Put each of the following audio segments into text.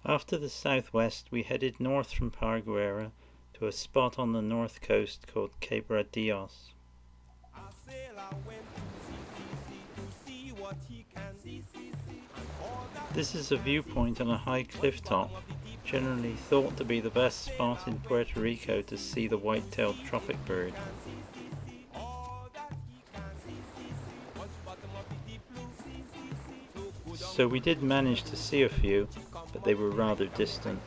After the southwest, we headed north from Paraguaira to a spot on the north coast called Quebradillos. This is a viewpoint on a high cliff top, generally thought to be the best spot in Puerto Rico to see the white-tailed tropic bird. So we did manage to see a few, but they were rather distant.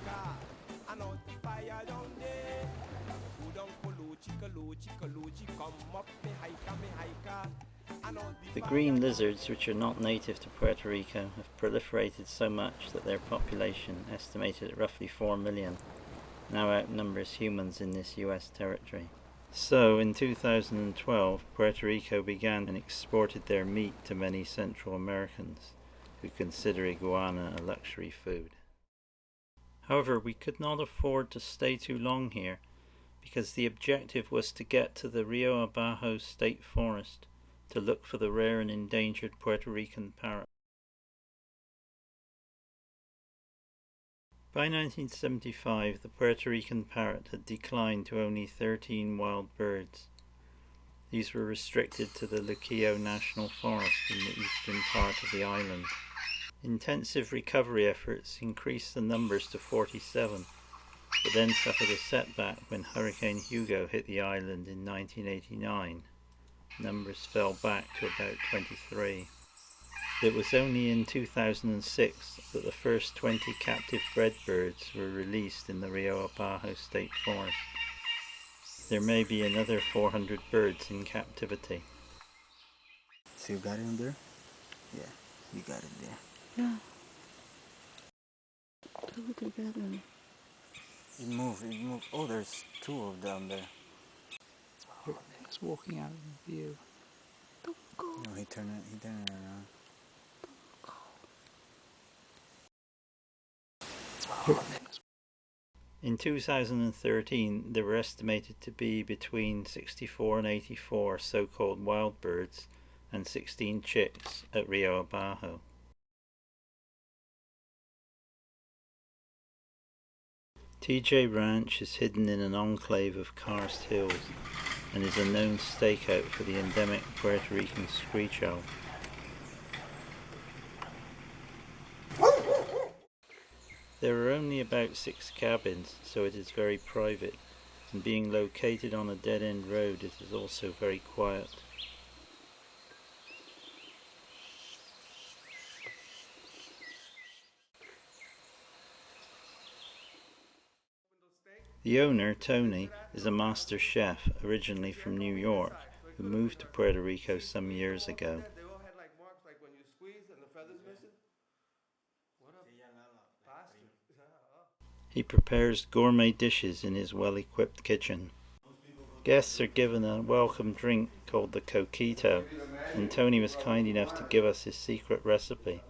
The green lizards, which are not native to Puerto Rico, have proliferated so much that their population, estimated at roughly 4 million, now outnumbers humans in this US territory. So, in 2012, Puerto Rico began and exported their meat to many Central Americans, who consider iguana a luxury food. However, we could not afford to stay too long here, because the objective was to get to the Rio Abajo State Forest to look for the rare and endangered Puerto Rican parrot. By 1975, the Puerto Rican parrot had declined to only 13 wild birds. These were restricted to the Luquillo National Forest in the eastern part of the island. Intensive recovery efforts increased the numbers to 47, but then suffered a setback when Hurricane Hugo hit the island in 1989. Numbers fell back to about 23. It was only in 2006 that the first 20 captive bred birds were released in the Rio Abajo State Forest. There may be another 400 birds in captivity. So you got it in there? Yeah, you got it there. Yeah. Look together. It moved. Oh, there's 2 of them there. Oh, it's walking out of view. Don't go. No, he turned it around. Oh, In 2013, there were estimated to be between 64 and 84 so-called wild birds and 16 chicks at Rio Abajo. TJ Ranch is hidden in an enclave of karst hills and is a known stakeout for the endemic Puerto Rican screech owl. There are only about 6 cabins, so it is very private, and being located on a dead-end road, it is also very quiet. The owner, Tony, is a master chef originally from New York, who moved to Puerto Rico some years ago. He prepares gourmet dishes in his well-equipped kitchen. Guests are given a welcome drink called the coquito, and Tony was kind enough to give us his secret recipe.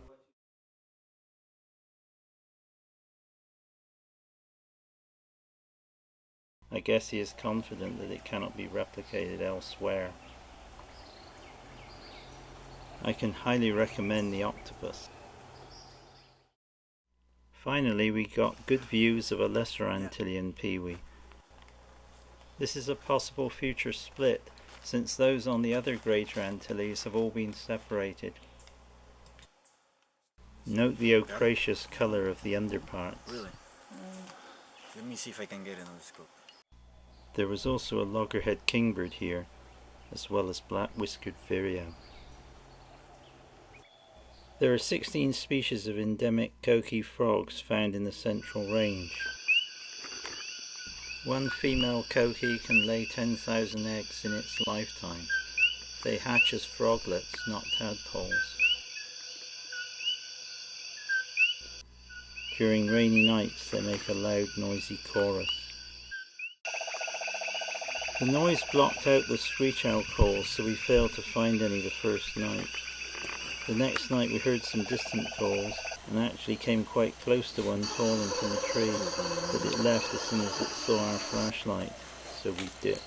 I guess he is confident that it cannot be replicated elsewhere. I can highly recommend the octopus. Finally, we got good views of a lesser Antillean peewee. This is a possible future split, since those on the other Greater Antilles have all been separated. Note the ochraceous colour of the underparts. Really? Let me see if I can get it on the scope. There was also a loggerhead kingbird here, as well as black-whiskered vireo. There are 16 species of endemic coqui frogs found in the Central Range. One female coqui can lay 10,000 eggs in its lifetime. They hatch as froglets, not tadpoles. During rainy nights they make a loud, noisy chorus. The noise blocked out the screech owl calls, so we failed to find any the first night. The next night we heard some distant calls and actually came quite close to one calling from a tree, but it left as soon as it saw our flashlight, so we dipped.